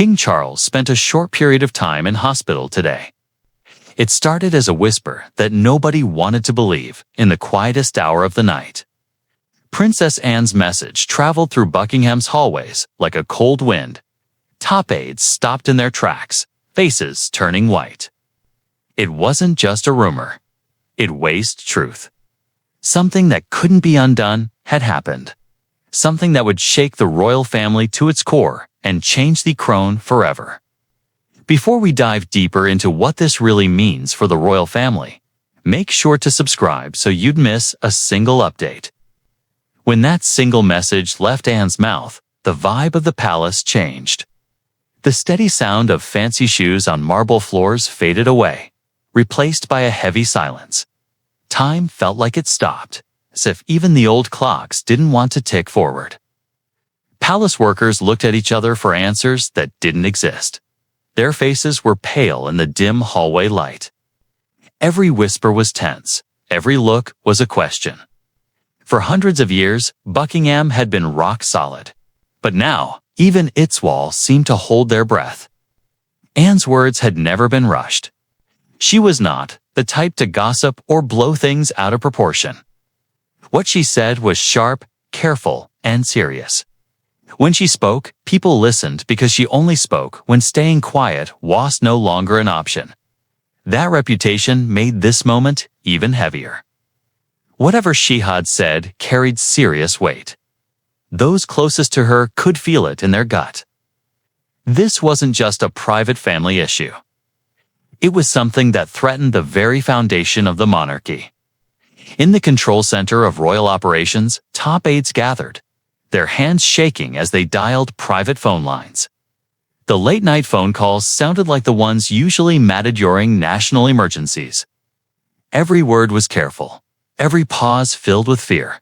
King Charles spent a short period of time in hospital today. It started as a whisper that nobody wanted to believe in the quietest hour of the night. Princess Anne's message traveled through Buckingham's hallways like a cold wind. Top aides stopped in their tracks, faces turning white. It wasn't just a rumor. It waced truth. Something that couldn't be undone had happened. Something that would shake the royal family to its core and change the crown forever. Before we dive deeper into what this really means for the royal family, make sure to subscribe so you'd miss a single update. When that single message left Anne's mouth, the vibe of the palace changed. The steady sound of fancy shoes on marble floors faded away, replaced by a heavy silence. Time felt like it stopped, as if even the old clocks didn't want to tick forward. Palace workers looked at each other for answers that didn't exist. Their faces were pale in the dim hallway light. Every whisper was tense. Every look was a question. For hundreds of years, Buckingham had been rock solid. But now, even its walls seemed to hold their breath. Anne's words had never been rushed. She was not the type to gossip or blow things out of proportion. What she said was sharp, careful, and serious. When she spoke, people listened because she only spoke when staying quiet was no longer an option. That reputation made this moment even heavier. Whatever she had said carried serious weight. Those closest to her could feel it in their gut. This wasn't just a private family issue. It was something that threatened the very foundation of the monarchy. In the control center of royal operations, top aides gathered, their hands shaking as they dialed private phone lines. The late-night phone calls sounded like the ones usually matted during national emergencies. Every word was careful, every pause filled with fear.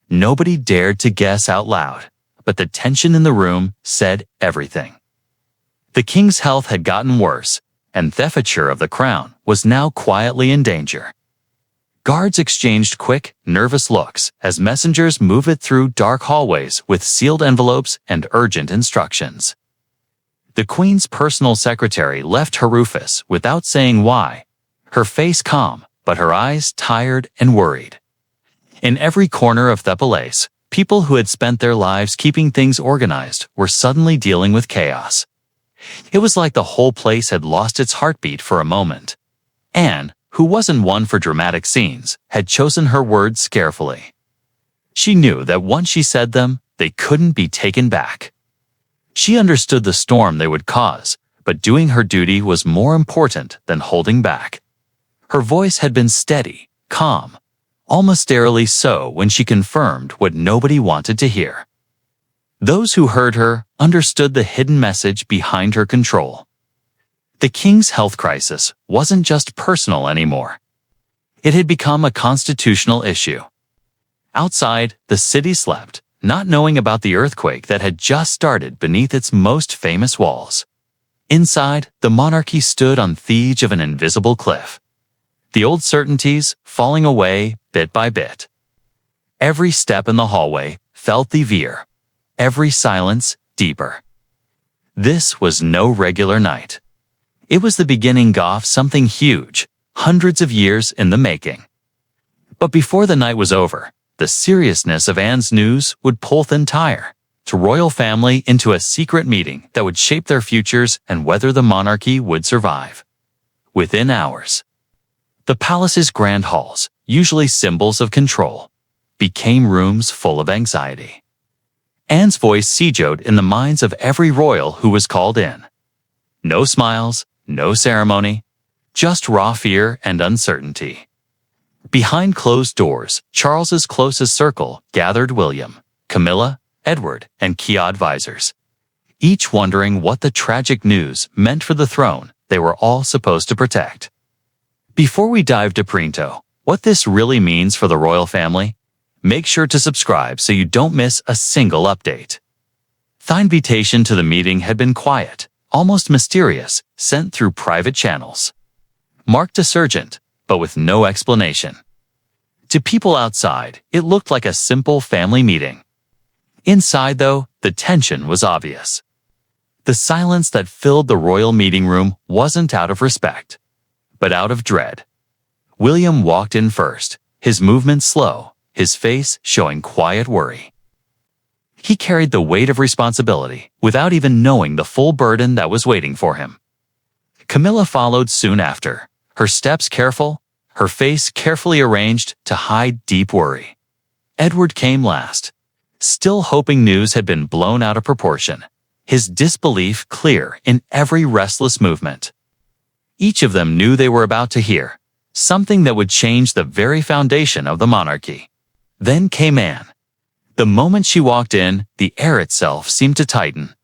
Nobody dared to guess out loud, but the tension in the room said everything. The king's health had gotten worse, and theftiture of the crown was now quietly in danger. Guards exchanged quick, nervous looks as messengers moved it through dark hallways with sealed envelopes and urgent instructions. The Queen's personal secretary left her office without saying why, her face calm, but her eyes tired and worried. In every corner of the palace, people who had spent their lives keeping things organized were suddenly dealing with chaos. It was like the whole place had lost its heartbeat for a moment. Anne, who wasn't one for dramatic scenes, had chosen her words carefully. She knew that once she said them, they couldn't be taken back. She understood the storm they would cause, but doing her duty was more important than holding back. Her voice had been steady, calm, almost eerily so when she confirmed what nobody wanted to hear. Those who heard her understood the hidden message behind her control. The king's health crisis wasn't just personal anymore. It had become a constitutional issue. Outside, the city slept, not knowing about the earthquake that had just started beneath its most famous walls. Inside, the monarchy stood on the edge of an invisible cliff. The old certainties falling away bit by bit. Every step in the hallway felt the veer. Every silence deeper. This was no regular night. It was the beginning of something huge, hundreds of years in the making. But before the night was over, the seriousness of Anne's news would pull the entire royal family into a secret meeting that would shape their futures and whether the monarchy would survive. Within hours, the palace's grand halls, usually symbols of control, became rooms full of anxiety. Anne's voice siegeed in the minds of every royal who was called in. No smiles, no ceremony, just raw fear and uncertainty. Behind closed doors, Charles's closest circle gathered: William, Camilla, Edward, and key advisors, each wondering what the tragic news meant for the throne they were all supposed to protect. Before we dive deeper into what this really means for the royal family, make sure to subscribe so you don't miss a single update. The invitation to the meeting had been quiet, almost mysterious, sent through private channels. Marked as urgent, but with no explanation. To people outside, it looked like a simple family meeting. Inside, though, the tension was obvious. The silence that filled the royal meeting room wasn't out of respect, but out of dread. William walked in first, his movements slow, his face showing quiet worry. He carried the weight of responsibility without even knowing the full burden that was waiting for him. Camilla followed soon after, her steps careful, her face carefully arranged to hide deep worry. Edward came last, still hoping news had been blown out of proportion, his disbelief clear in every restless movement. Each of them knew they were about to hear something that would change the very foundation of the monarchy. Then came Anne. The moment she walked in, the air itself seemed to tighten.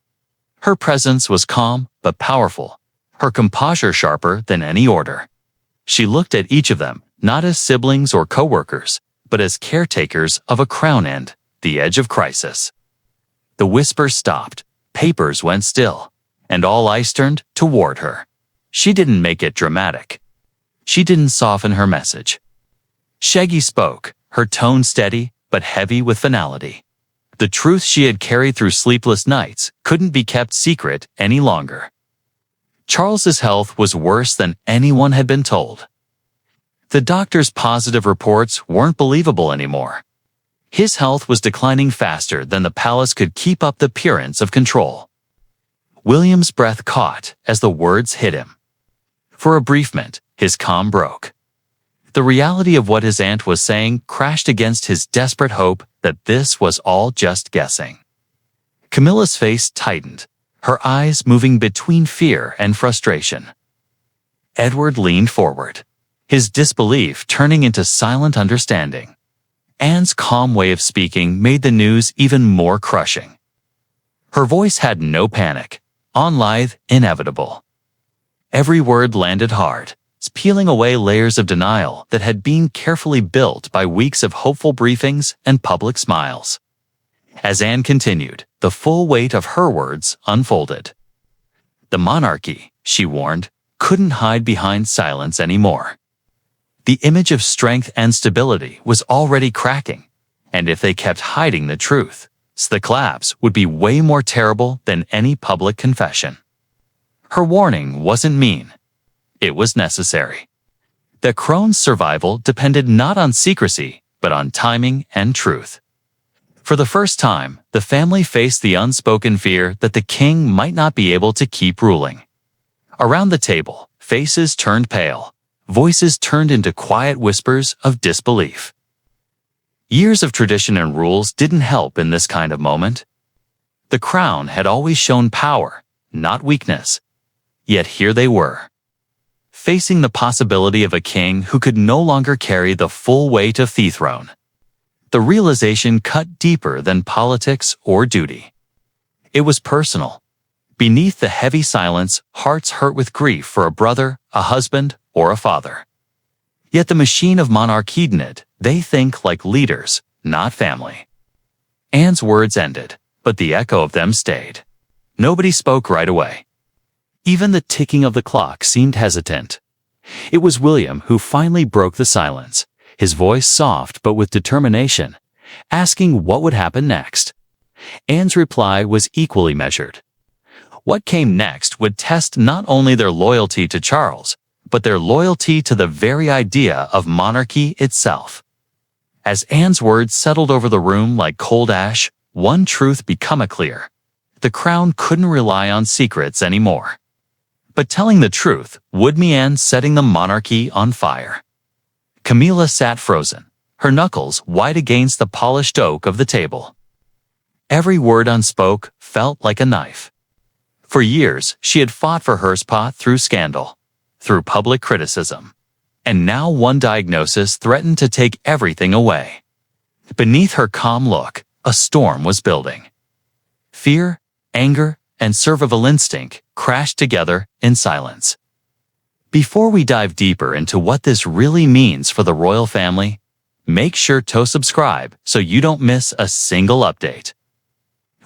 Her presence was calm but powerful, her composure sharper than any order. She looked at each of them, not as siblings or co-workers, but as caretakers of a crown and the edge of crisis. The whispers stopped, papers went still, and all eyes turned toward her. She didn't make it dramatic. She didn't soften her message. Shaggy spoke, her tone steady but heavy with finality. The truth she had carried through sleepless nights couldn't be kept secret any longer. Charles's health was worse than anyone had been told. The doctor's positive reports weren't believable anymore. His health was declining faster than the palace could keep up the appearance of control. William's breath caught as the words hit him. For a brief moment, his calm broke. The reality of what his aunt was saying crashed against his desperate hope that this was all just guessing. Camilla's face tightened, her eyes moving between fear and frustration. Edward leaned forward, his disbelief turning into silent understanding. Anne's calm way of speaking made the news even more crushing. Her voice had no panic, lithe, inevitable. Every word landed hard, peeling away layers of denial that had been carefully built by weeks of hopeful briefings and public smiles. As Anne continued, the full weight of her words unfolded. The monarchy, she warned, couldn't hide behind silence anymore. The image of strength and stability was already cracking, and if they kept hiding the truth, the collapse would be way more terrible than any public confession. Her warning wasn't mean. It was necessary. The crone's survival depended not on secrecy, but on timing and truth. For the first time, the family faced the unspoken fear that the king might not be able to keep ruling. Around the table, faces turned pale, voices turned into quiet whispers of disbelief. Years of tradition and rules didn't help in this kind of moment. The crown had always shown power, not weakness. Yet here they were, facing the possibility of a king who could no longer carry the full weight of the throne. The realization cut deeper than politics or duty. It was personal. Beneath the heavy silence, hearts hurt with grief for a brother, a husband, or a father. Yet the machine of monarchy didn't. They think like leaders, not family. Anne's words ended, but the echo of them stayed. Nobody spoke right away. Even the ticking of the clock seemed hesitant. It was William who finally broke the silence, his voice soft but with determination, asking what would happen next. Anne's reply was equally measured. What came next would test not only their loyalty to Charles, but their loyalty to the very idea of monarchy itself. As Anne's words settled over the room like cold ash, one truth became clear. The crown couldn't rely on secrets anymore. But telling the truth would mean setting the monarchy on fire. Camilla sat frozen, her knuckles white against the polished oak of the table. Every word unspoke felt like a knife. For years, she had fought for her spot through scandal, through public criticism. And now one diagnosis threatened to take everything away. Beneath her calm look, a storm was building. Fear, anger, and survival instinct crashed together in silence. Before we dive deeper into what this really means for the royal family, make sure to subscribe so you don't miss a single update.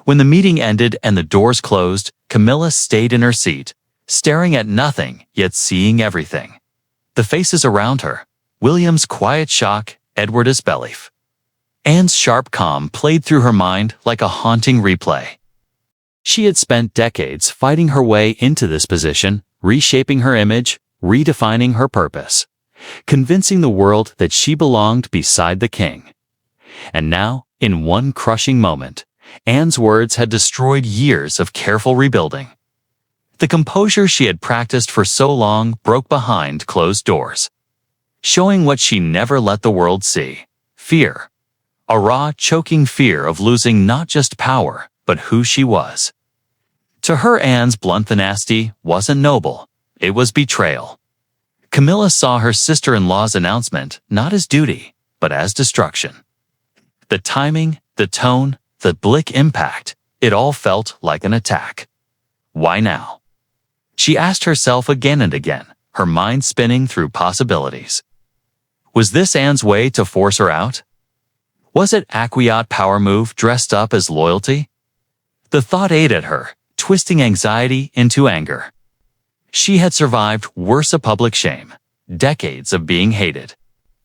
When the meeting ended and the doors closed, Camilla stayed in her seat, staring at nothing yet seeing everything. The faces around her, William's quiet shock, Edward's disbelief. Anne's sharp calm played through her mind like a haunting replay. She had spent decades fighting her way into this position, reshaping her image, redefining her purpose, convincing the world that she belonged beside the king. And now, in one crushing moment, Anne's words had destroyed years of careful rebuilding. The composure she had practiced for so long broke behind closed doors, showing what she never let the world see: fear. A raw, choking fear of losing not just power, but who she was. To her, Anne's blunt honesty wasn't noble, it was betrayal. Camilla saw her sister-in-law's announcement not as duty, but as destruction. The timing, the tone, the bleak impact, it all felt like an attack. Why now? She asked herself again and again, her mind spinning through possibilities. Was this Anne's way to force her out? Was it a quiet power move dressed up as loyalty? The thought ate at her, twisting anxiety into anger. She had survived worse of public shame, decades of being hated.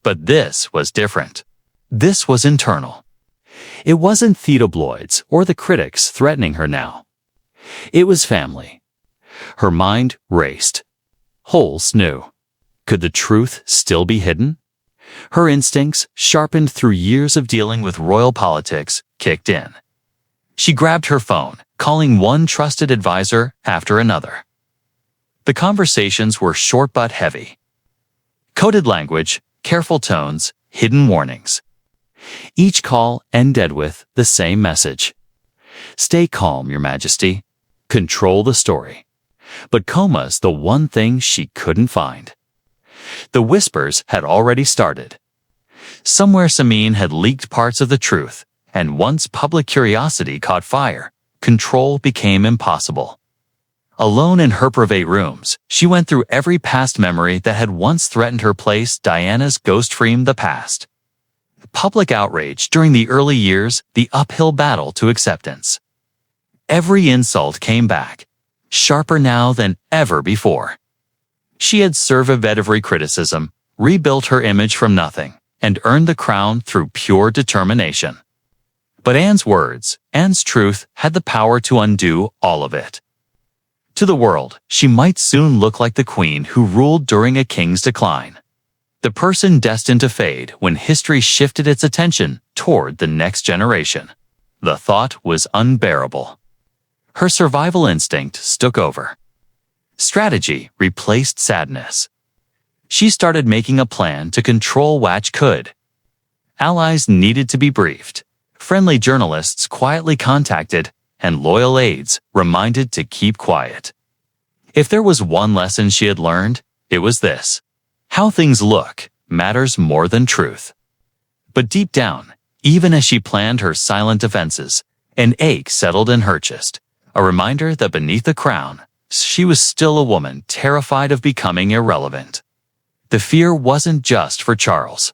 But this was different. This was internal. It wasn't the tabloids or the critics threatening her now. It was family. Her mind raced. Holes knew. Could the truth still be hidden? Her instincts, sharpened through years of dealing with royal politics, kicked in. She grabbed her phone, calling one trusted advisor after another. The conversations were short but heavy. Coded language, careful tones, hidden warnings. Each call ended with the same message. Stay calm, Your Majesty. Control the story. But coma's the one thing she couldn't find. The whispers had already started. Somewhere Samin had leaked parts of the truth, and once public curiosity caught fire, control became impossible. Alone in her private rooms, she went through every past memory that had once threatened her place. Diana's ghost framed the past. Public outrage during the early years, the uphill battle to acceptance. Every insult came back, sharper now than ever before. She had survived every criticism, rebuilt her image from nothing, and earned the crown through pure determination. But Anne's words, Anne's truth, had the power to undo all of it. To the world, she might soon look like the queen who ruled during a king's decline. The person destined to fade when history shifted its attention toward the next generation. The thought was unbearable. Her survival instinct took over. Strategy replaced sadness. She started making a plan to control what could. Allies needed to be briefed. Friendly journalists quietly contacted, and loyal aides reminded to keep quiet. If there was one lesson she had learned, it was this: how things look matters more than truth. But deep down, even as she planned her silent defenses, an ache settled in her chest, a reminder that beneath the crown, she was still a woman terrified of becoming irrelevant. The fear wasn't just for Charles.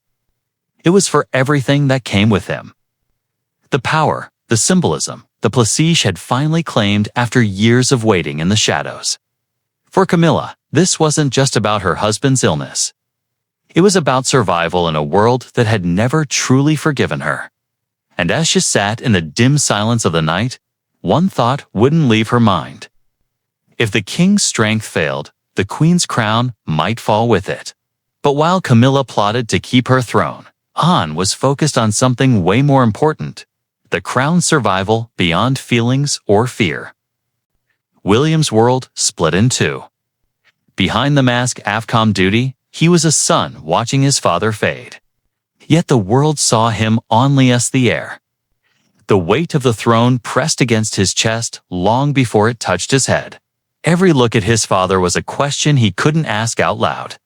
It was for everything that came with him. The power, the symbolism, the prestige had finally claimed after years of waiting in the shadows. For Camilla, this wasn't just about her husband's illness. It was about survival in a world that had never truly forgiven her. And as she sat in the dim silence of the night, one thought wouldn't leave her mind. If the king's strength failed, the queen's crown might fall with it. But while Camilla plotted to keep her throne, Anne was focused on something way more important: the crown's survival beyond feelings or fear. William's world split in two. Behind the mask of calm duty, he was a son watching his father fade. Yet the world saw him only as the heir. The weight of the throne pressed against his chest long before it touched his head. Every look at his father was a question he couldn't ask out loud.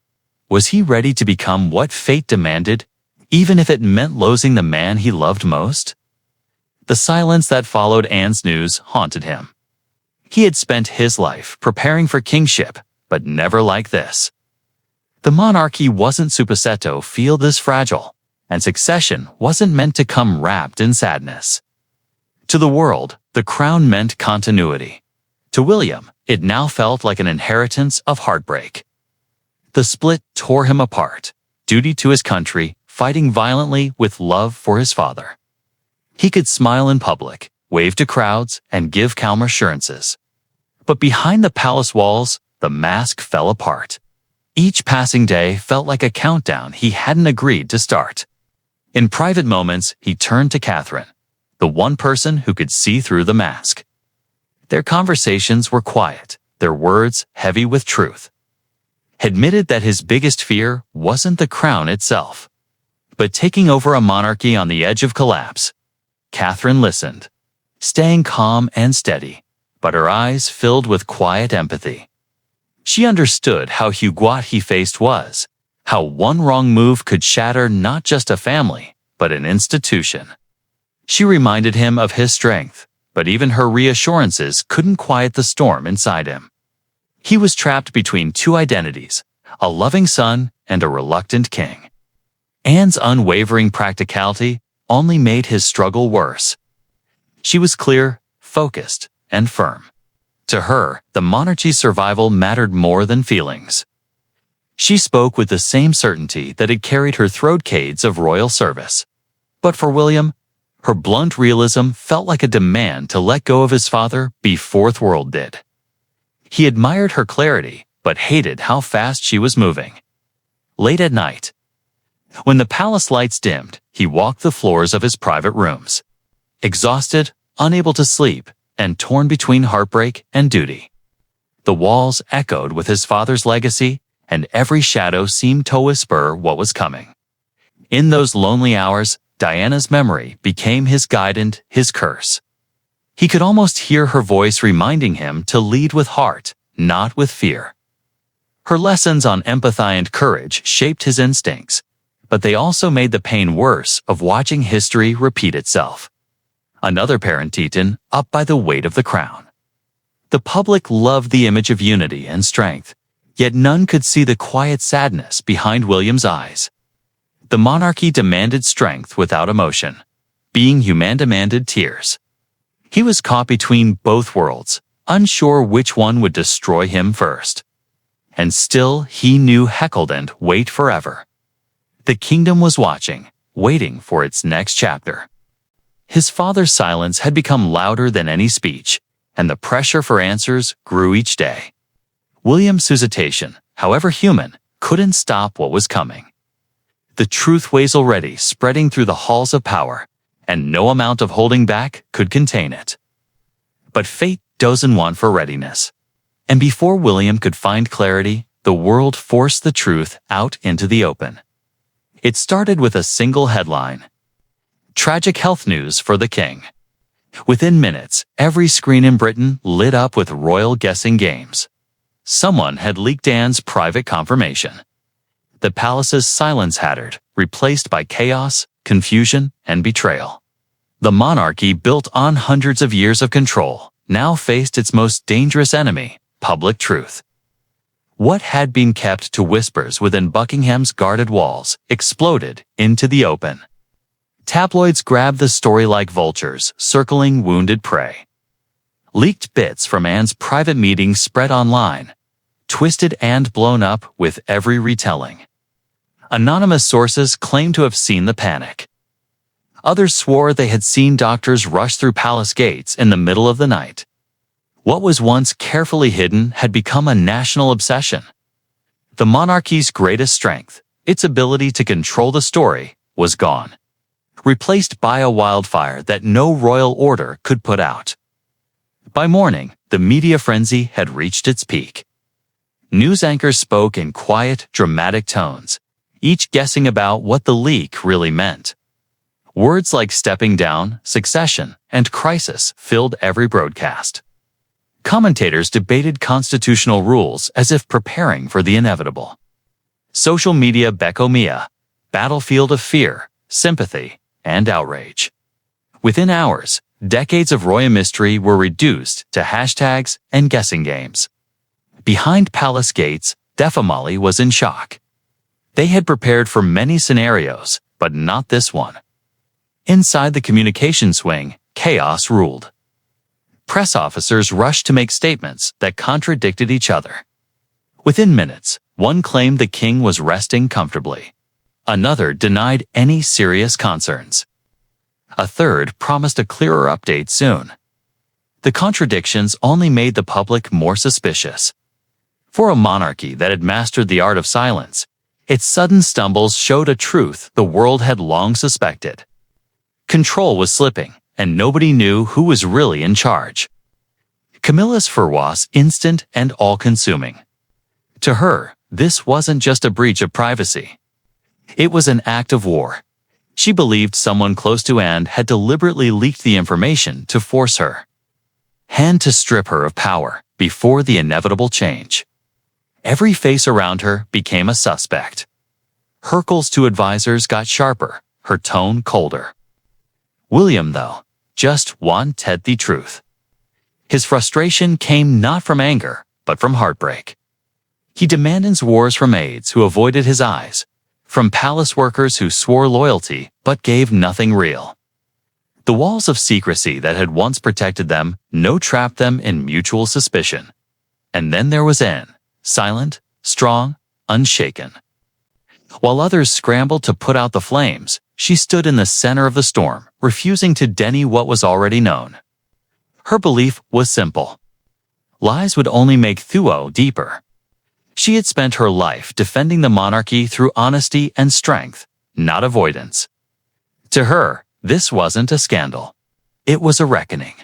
Was he ready to become what fate demanded, even if it meant losing the man he loved most? The silence that followed Anne's news haunted him. He had spent his life preparing for kingship, but never like this. The monarchy wasn't supposed to feel this fragile, and succession wasn't meant to come wrapped in sadness. To the world, the crown meant continuity. To William, it now felt like an inheritance of heartbreak. The split tore him apart, duty to his country, fighting violently with love for his father. He could smile in public, wave to crowds, and give calm assurances. But behind the palace walls, the mask fell apart. Each passing day felt like a countdown he hadn't agreed to start. In private moments, he turned to Catherine, the one person who could see through the mask. Their conversations were quiet, their words heavy with truth. Admitted that his biggest fear wasn't the crown itself, but taking over a monarchy on the edge of collapse. Catherine listened, staying calm and steady, but her eyes filled with quiet empathy. She understood how huge he faced was, how one wrong move could shatter not just a family, but an institution. She reminded him of his strength, but even her reassurances couldn't quiet the storm inside him. He was trapped between two identities, a loving son and a reluctant king. Anne's unwavering practicality only made his struggle worse. She was clear, focused, and firm. To her, the monarchy's survival mattered more than feelings. She spoke with the same certainty that had carried her through decades of royal service. But for William, her blunt realism felt like a demand to let go of his father before the world did. He admired her clarity, but hated how fast she was moving. Late at night, when the palace lights dimmed, he walked the floors of his private rooms. Exhausted, unable to sleep, and torn between heartbreak and duty. The walls echoed with his father's legacy, and every shadow seemed to whisper what was coming. In those lonely hours, Diana's memory became his guide and his curse. He could almost hear her voice reminding him to lead with heart, not with fear. Her lessons on empathy and courage shaped his instincts, but they also made the pain worse of watching history repeat itself. Another parent eaten up by the weight of the crown. The public loved the image of unity and strength, yet none could see the quiet sadness behind William's eyes. The monarchy demanded strength without emotion. Being human demanded tears. He was caught between both worlds, unsure which one would destroy him first. And still he knew heckled and wait forever. The kingdom was watching, waiting for its next chapter. His father's silence had become louder than any speech, and the pressure for answers grew each day. William's hesitation, however human, couldn't stop what was coming. The truth was already spreading through the halls of power, and no amount of holding back could contain it. But fate doesn't want for readiness. And before William could find clarity, the world forced the truth out into the open. It started with a single headline: Tragic health news for the king. Within minutes, every screen in Britain lit up with royal guessing games. Someone had leaked Anne's private confirmation. The palace's silence hattered, replaced by chaos, confusion, and betrayal. The monarchy, built on hundreds of years of control, now faced its most dangerous enemy, public truth. What had been kept to whispers within Buckingham's guarded walls exploded into the open. Tabloids grabbed the story like vultures, circling wounded prey. Leaked bits from Anne's private meetings spread online, twisted and blown up with every retelling. Anonymous sources claimed to have seen the panic. Others swore they had seen doctors rush through palace gates in the middle of the night. What was once carefully hidden had become a national obsession. The monarchy's greatest strength, its ability to control the story, was gone, replaced by a wildfire that no royal order could put out. By morning, the media frenzy had reached its peak. News anchors spoke in quiet, dramatic tones, each guessing about what the leak really meant. Words like stepping down, succession, and crisis filled every broadcast. Commentators debated constitutional rules as if preparing for the inevitable. Social media became a battlefield of fear, sympathy, and outrage. Within hours, decades of royal mystery were reduced to hashtags and guessing games. Behind palace gates, the family was in shock. They had prepared for many scenarios, but not this one. Inside the communications wing, chaos ruled. Press officers rushed to make statements that contradicted each other. Within minutes, one claimed the king was resting comfortably. Another denied any serious concerns. A third promised a clearer update soon. The contradictions only made the public more suspicious. For a monarchy that had mastered the art of silence, its sudden stumbles showed a truth the world had long suspected. Control was slipping, and nobody knew who was really in charge. Camilla's fear was instant and all-consuming. To her, this wasn't just a breach of privacy. It was an act of war. She believed someone close to Anne had deliberately leaked the information to force her hand to strip her of power before the inevitable change. Every face around her became a suspect. Hercule's two advisors got sharper, her tone colder. William, though, just wanted the truth. His frustration came not from anger, but from heartbreak. He demanded wars from aides who avoided his eyes, from palace workers who swore loyalty but gave nothing real. The walls of secrecy that had once protected them now trapped them in mutual suspicion. And then there was Anne, silent, strong, unshaken. While others scrambled to put out the flames, she stood in the center of the storm, refusing to deny what was already known. Her belief was simple. Lies would only make Thuo deeper. She had spent her life defending the monarchy through honesty and strength, not avoidance. To her, this wasn't a scandal. It was a reckoning.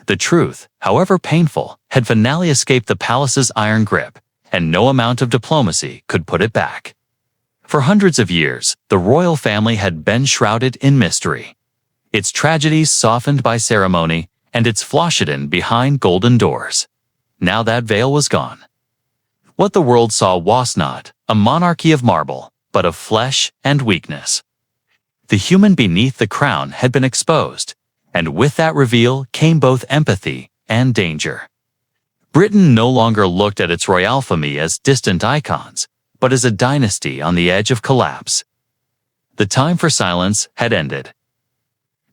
The truth, however painful, had finally escaped the palace's iron grip, and no amount of diplomacy could put it back. For hundreds of years, the royal family had been shrouded in mystery. Its tragedies softened by ceremony, and its flaws hidden behind golden doors. Now that veil was gone. What the world saw was not a monarchy of marble, but of flesh and weakness. The human beneath the crown had been exposed, and with that reveal came both empathy and danger. Britain no longer looked at its royal family as distant icons, but as a dynasty on the edge of collapse. The time for silence had ended.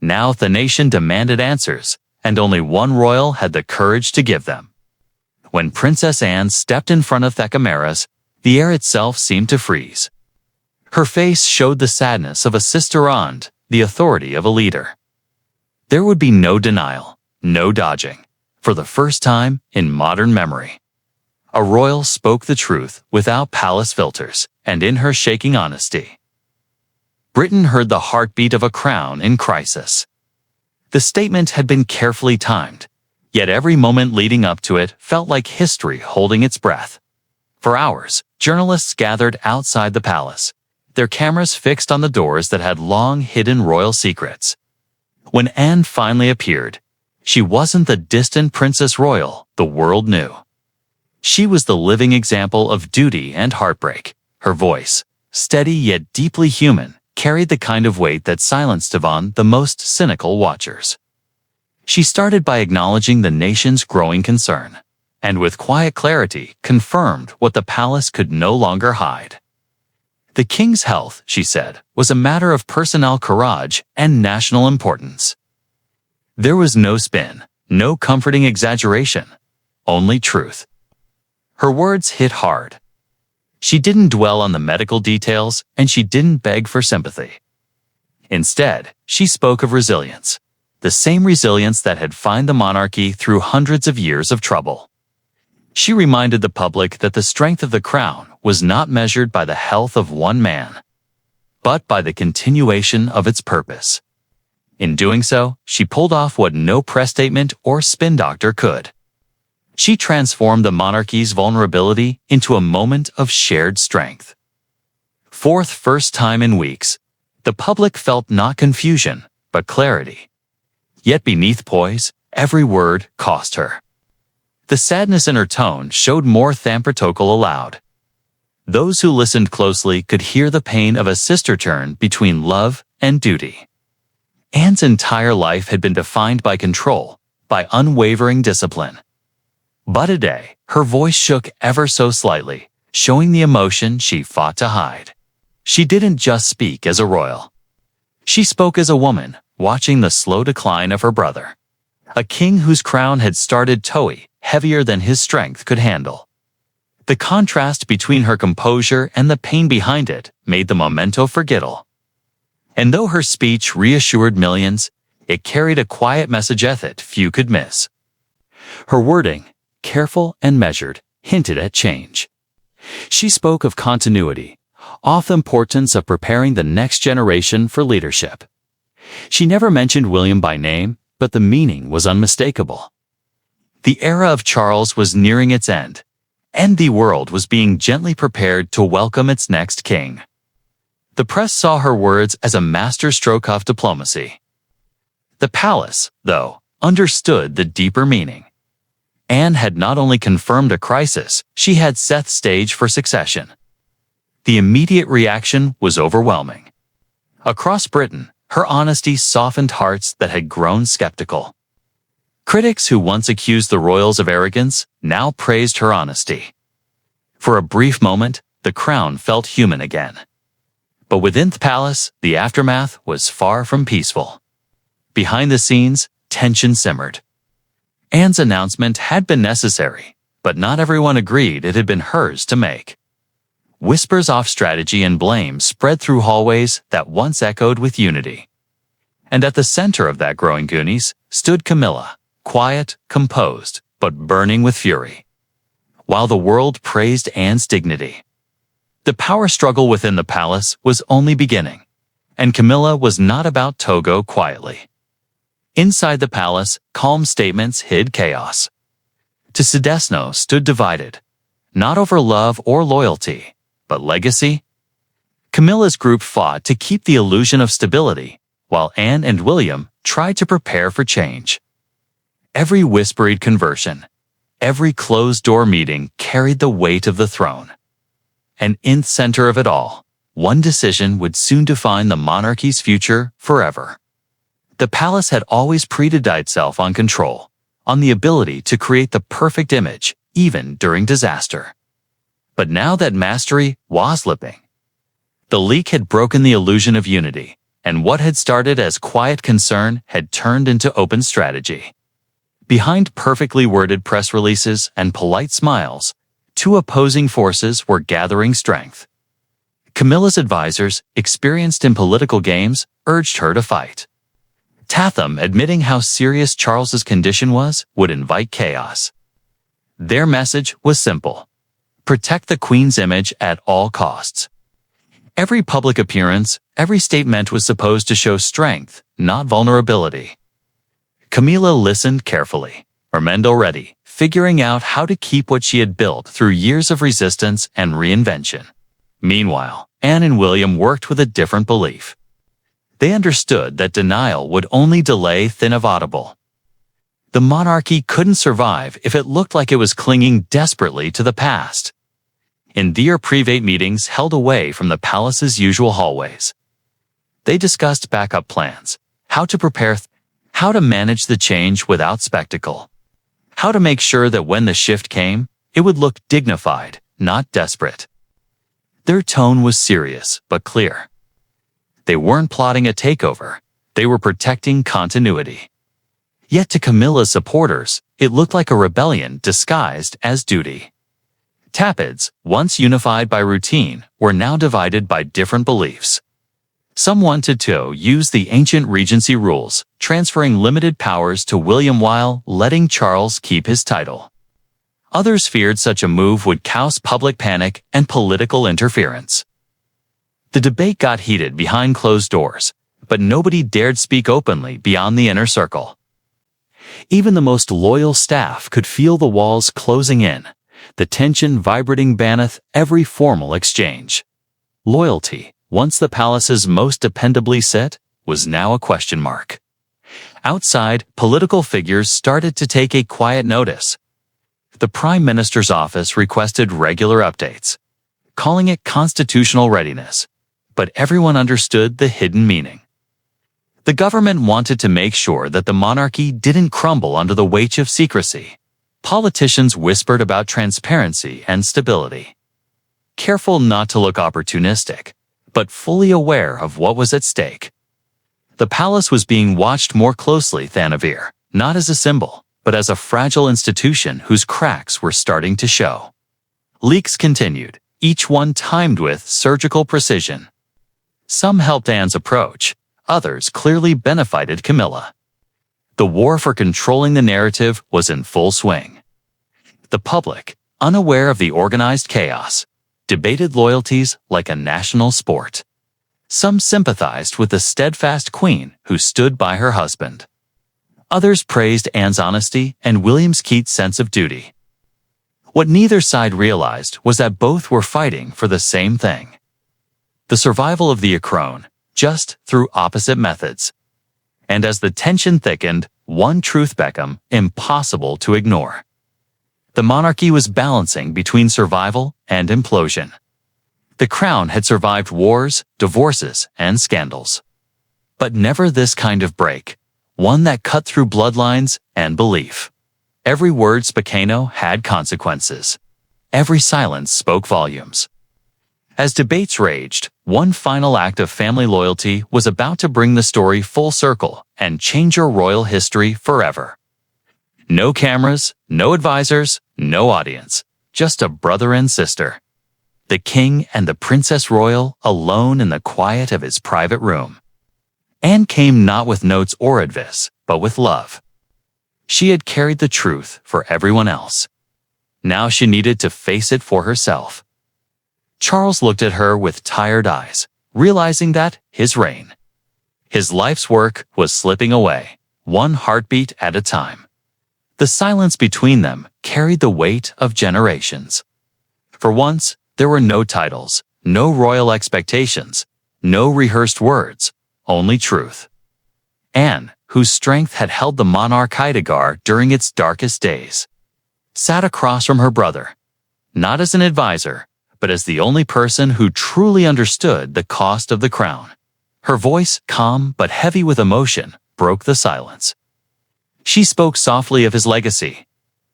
Now the nation demanded answers, and only one royal had the courage to give them. When Princess Anne stepped in front of the cameras, the air itself seemed to freeze. Her face showed the sadness of a sister and the authority of a leader. There would be no denial, no dodging. For the first time in modern memory, a royal spoke the truth without palace filters, and in her shaking honesty, Britain heard the heartbeat of a crown in crisis. The statement had been carefully timed, yet every moment leading up to it felt like history holding its breath. For hours, journalists gathered outside the palace, their cameras fixed on the doors that had long hidden royal secrets. When Anne finally appeared, she wasn't the distant Princess Royal the world knew. She was the living example of duty and heartbreak. Her voice, steady yet deeply human, carried the kind of weight that silenced even the most cynical watchers. She started by acknowledging the nation's growing concern, and with quiet clarity confirmed what the palace could no longer hide. The king's health, she said, was a matter of personnel courage and national importance. There was no spin, no comforting exaggeration, only truth. Her words hit hard. She didn't dwell on the medical details, and she didn't beg for sympathy. Instead, she spoke of resilience, the same resilience that had found the monarchy through hundreds of years of trouble. She reminded the public that the strength of the crown was not measured by the health of one man, but by the continuation of its purpose. In doing so, she pulled off what no press statement or spin doctor could. She transformed the monarchy's vulnerability into a moment of shared strength. For the first time in weeks, the public felt not confusion, but clarity. Yet beneath poise, every word cost her. The sadness in her tone showed more than protocol allowed. Those who listened closely could hear the pain of a sister turn between love and duty. Anne's entire life had been defined by control, by unwavering discipline. But today, her voice shook ever so slightly, showing the emotion she fought to hide. She didn't just speak as a royal. She spoke as a woman, watching the slow decline of her brother. A king whose crown had started toey, heavier than his strength could handle. The contrast between her composure and the pain behind it made the memento forgettable. And though her speech reassured millions, it carried a quiet message that few could miss. Her wording, careful and measured, hinted at change. She spoke of continuity, of the importance of preparing the next generation for leadership. She never mentioned William by name, but the meaning was unmistakable. The era of Charles was nearing its end, and the world was being gently prepared to welcome its next king. The press saw her words as a masterstroke of diplomacy. The palace, though, understood the deeper meaning. Anne had not only confirmed a crisis, she had set the stage for succession. The immediate reaction was overwhelming. Across Britain, her honesty softened hearts that had grown skeptical. Critics who once accused the royals of arrogance now praised her honesty. For a brief moment, the crown felt human again. But within the palace, the aftermath was far from peaceful. Behind the scenes, tension simmered. Anne's announcement had been necessary, but not everyone agreed it had been hers to make. Whispers of strategy and blame spread through hallways that once echoed with unity. And at the center of that growing Goonies stood Camilla, quiet, composed, but burning with fury. While the world praised Anne's dignity, the power struggle within the palace was only beginning, and Camilla was not about to go quietly. Inside the palace, calm statements hid chaos. To Sedesno stood divided, not over love or loyalty, but legacy. Camilla's group fought to keep the illusion of stability, while Anne and William tried to prepare for change. Every whispered conversion, every closed-door meeting carried the weight of the throne. And in the center of it all, one decision would soon define the monarchy's future forever. The palace had always prided itself on control, on the ability to create the perfect image, even during disaster. But now that mastery was slipping. The leak had broken the illusion of unity, and what had started as quiet concern had turned into open strategy. Behind perfectly worded press releases and polite smiles, two opposing forces were gathering strength. Camilla's advisors, experienced in political games, urged her to fight. Tatham, admitting how serious Charles's condition was, would invite chaos. Their message was simple: protect the Queen's image at all costs. Every public appearance, every statement was supposed to show strength, not vulnerability. Camilla listened carefully, her mind already figuring out how to keep what she had built through years of resistance and reinvention. Meanwhile, Anne and William worked with a different belief. They understood that denial would only delay the inevitable. The monarchy couldn't survive if it looked like it was clinging desperately to the past. In their private meetings held away from the palace's usual hallways, they discussed backup plans, how to prepare, how to manage the change without spectacle, how to make sure that when the shift came, it would look dignified, not desperate. Their tone was serious but clear. They weren't plotting a takeover, they were protecting continuity. Yet to Camilla's supporters, it looked like a rebellion disguised as duty. Tapids, once unified by routine, were now divided by different beliefs. Some wanted to use the ancient regency rules, transferring limited powers to William while letting Charles keep his title. Others feared such a move would cause public panic and political interference. The debate got heated behind closed doors, but nobody dared speak openly beyond the inner circle. Even the most loyal staff could feel the walls closing in, the tension vibrating beneath every formal exchange. Loyalty, once the palace's most dependably set, was now a question mark. Outside, political figures started to take a quiet notice. The Prime Minister's office requested regular updates, calling it constitutional readiness, but everyone understood the hidden meaning. The government wanted to make sure that the monarchy didn't crumble under the weight of secrecy. Politicians whispered about transparency and stability, careful not to look opportunistic, but fully aware of what was at stake. The palace was being watched more closely than ever, not as a symbol, but as a fragile institution whose cracks were starting to show. Leaks continued, each one timed with surgical precision. Some helped Anne's approach, others clearly benefited Camilla. The war for controlling the narrative was in full swing. The public, unaware of the organized chaos, debated loyalties like a national sport. Some sympathized with the steadfast queen who stood by her husband. Others praised Anne's honesty and William Keith's sense of duty. What neither side realized was that both were fighting for the same thing: the survival of the Crown, just through opposite methods. And as the tension thickened, one truth became impossible to ignore. The monarchy was balancing between survival and implosion. The crown had survived wars, divorces, and scandals. But never this kind of break, one that cut through bloodlines and belief. Every word spoken had consequences. Every silence spoke volumes. As debates raged, one final act of family loyalty was about to bring the story full circle and change your royal history forever. No cameras, no advisors, no audience, just a brother and sister. The king and the Princess Royal alone in the quiet of his private room. Anne came not with notes or advice, but with love. She had carried the truth for everyone else. Now she needed to face it for herself. Charles looked at her with tired eyes, realizing that his reign, his life's work, was slipping away, one heartbeat at a time. The silence between them carried the weight of generations. For once, there were no titles, no royal expectations, no rehearsed words, only truth. Anne, whose strength had held the monarch Heidegar during its darkest days, sat across from her brother, not as an advisor, but as the only person who truly understood the cost of the crown. Her voice, calm but heavy with emotion, broke the silence. She spoke softly of his legacy,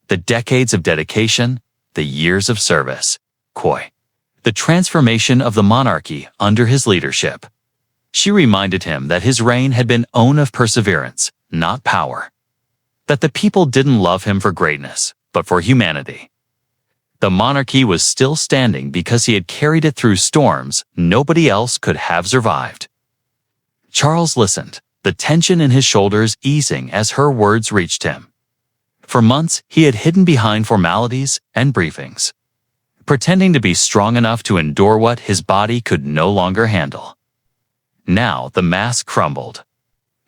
the decades of dedication, the years of service, the transformation of the monarchy under his leadership. She reminded him that his reign had been one of perseverance, not power. That the people didn't love him for greatness, but for humanity. The monarchy was still standing because he had carried it through storms nobody else could have survived. Charles listened, the tension in his shoulders easing as her words reached him. For months, he had hidden behind formalities and briefings, pretending to be strong enough to endure what his body could no longer handle. Now the mask crumbled.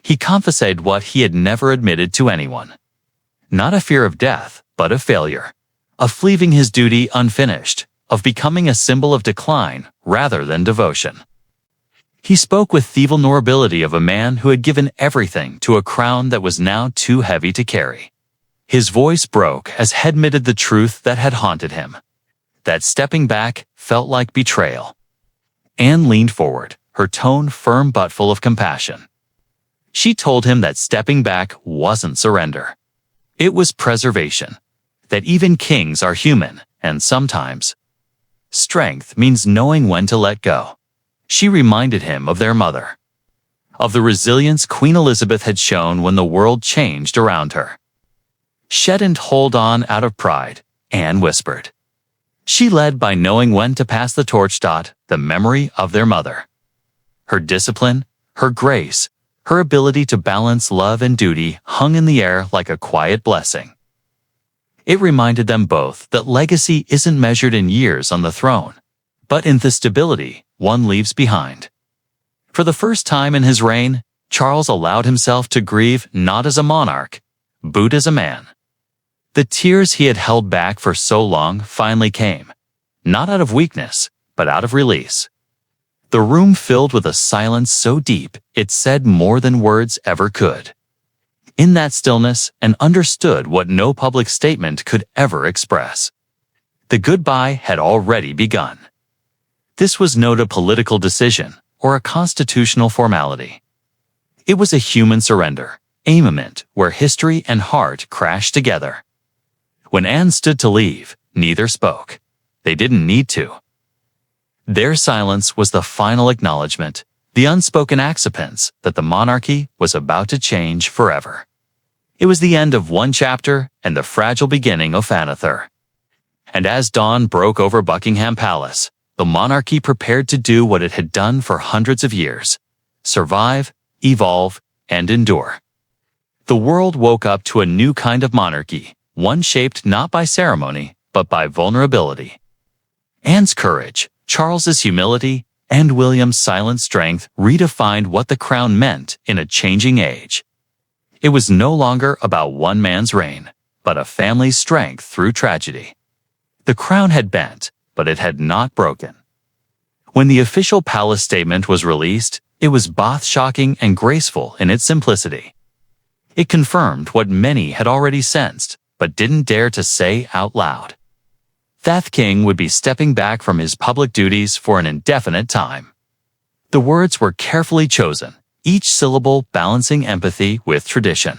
He confessed what he had never admitted to anyone. Not a fear of death, but of failure. Of leaving his duty unfinished, of becoming a symbol of decline rather than devotion. He spoke with the vulnerability of a man who had given everything to a crown that was now too heavy to carry. His voice broke as he admitted the truth that had haunted him. That stepping back felt like betrayal. Anne leaned forward, her tone firm but full of compassion. She told him that stepping back wasn't surrender. It was preservation. That even kings are human, and sometimes strength means knowing when to let go. She reminded him of their mother, of the resilience Queen Elizabeth had shown when the world changed around her. She didn't hold on out of pride, Anne whispered. She led by knowing when to pass the torch. The memory of their mother. Her discipline, her grace, her ability to balance love and duty hung in the air like a quiet blessing. It reminded them both that legacy isn't measured in years on the throne, but in the stability one leaves behind. For the first time in his reign, Charles allowed himself to grieve not as a monarch, but as a man. The tears he had held back for so long finally came, not out of weakness, but out of release. The room filled with a silence so deep it said more than words ever could. In that stillness, Anne understood what no public statement could ever express. The goodbye had already begun. This was not a political decision or a constitutional formality. It was a human surrender, a moment where history and heart crashed together. When Anne stood to leave, neither spoke. They didn't need to. Their silence was the final acknowledgement, the unspoken acceptance that the monarchy was about to change forever. It was the end of one chapter and the fragile beginning of another. And as dawn broke over Buckingham Palace, the monarchy prepared to do what it had done for hundreds of years: survive, evolve, and endure. The world woke up to a new kind of monarchy, one shaped not by ceremony, but by vulnerability. Anne's courage, Charles's humility, and William's silent strength redefined what the crown meant in a changing age. It was no longer about one man's reign, but a family's strength through tragedy. The crown had bent, but it had not broken. When the official palace statement was released, it was both shocking and graceful in its simplicity. It confirmed what many had already sensed, but didn't dare to say out loud. That king would be stepping back from his public duties for an indefinite time. The words were carefully chosen, each syllable balancing empathy with tradition.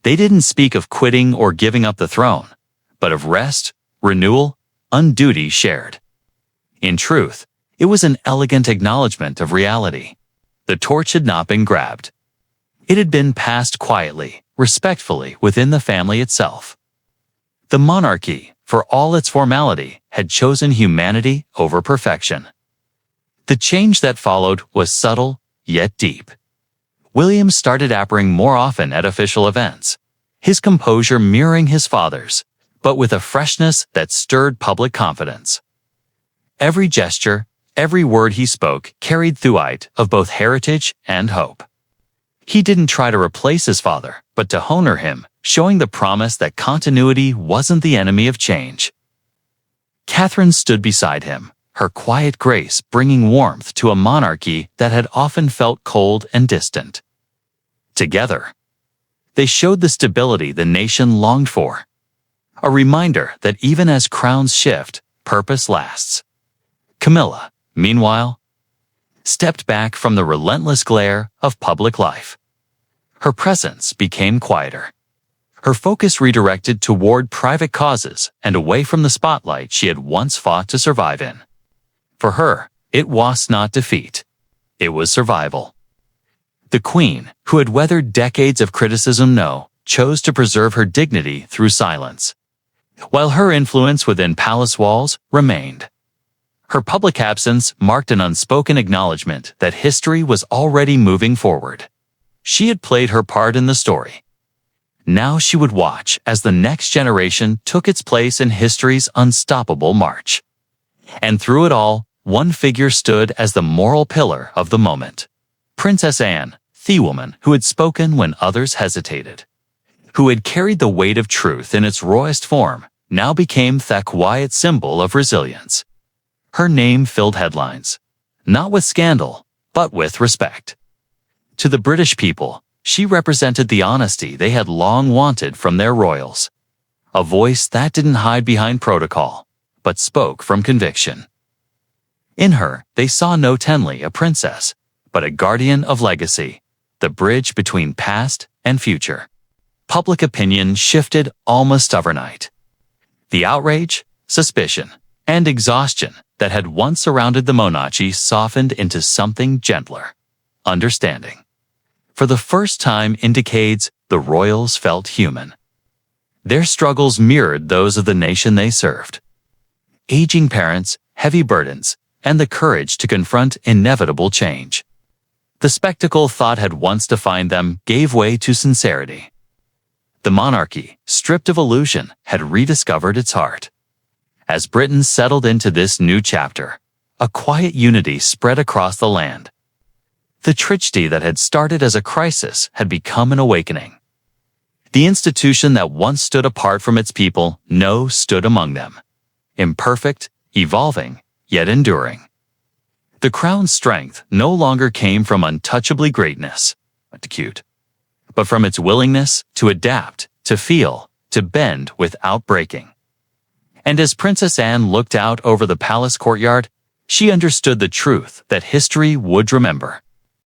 They didn't speak of quitting or giving up the throne, but of rest, renewal, unduty shared. In truth, it was an elegant acknowledgement of reality. The torch had not been grabbed. It had been passed quietly, respectfully within the family itself. The monarchy, for all its formality, had chosen humanity over perfection. The change that followed was subtle, yet deep. William started appearing more often at official events, his composure mirroring his father's, but with a freshness that stirred public confidence. Every gesture, every word he spoke carried throughout of both heritage and hope. He didn't try to replace his father, but to honor him, showing the promise that continuity wasn't the enemy of change. Catherine stood beside him, her quiet grace bringing warmth to a monarchy that had often felt cold and distant. Together, they showed the stability the nation longed for. A reminder that even as crowns shift, purpose lasts. Camilla, meanwhile, stepped back from the relentless glare of public life. Her presence became quieter. Her focus redirected toward private causes and away from the spotlight she had once fought to survive in. For her, it was not defeat. It was survival. The Queen, who had weathered decades of criticism, chose to preserve her dignity through silence, while her influence within palace walls remained. Her public absence marked an unspoken acknowledgement that history was already moving forward. She had played her part in the story. Now she would watch as the next generation took its place in history's unstoppable march. And through it all, one figure stood as the moral pillar of the moment. Princess Anne, the woman who had spoken when others hesitated, who had carried the weight of truth in its rawest form, now became the quiet symbol of resilience. Her name filled headlines, not with scandal, but with respect. To the British people, she represented the honesty they had long wanted from their royals. A voice that didn't hide behind protocol, but spoke from conviction. In her, they saw not only a princess, but a guardian of legacy, the bridge between past and future. Public opinion shifted almost overnight. The outrage, suspicion, and exhaustion that had once surrounded the monarchy softened into something gentler: understanding. For the first time in decades, the royals felt human. Their struggles mirrored those of the nation they served. Aging parents, heavy burdens, and the courage to confront inevitable change. The spectacle thought had once defined them gave way to sincerity. The monarchy, stripped of illusion, had rediscovered its heart. As Britain settled into this new chapter, a quiet unity spread across the land. The tragedy that had started as a crisis had become an awakening. The institution that once stood apart from its people stood among them. Imperfect, evolving, yet enduring. The crown's strength no longer came from untouchably greatness, but from its willingness to adapt, to feel, to bend without breaking. And as Princess Anne looked out over the palace courtyard, she understood the truth that history would remember.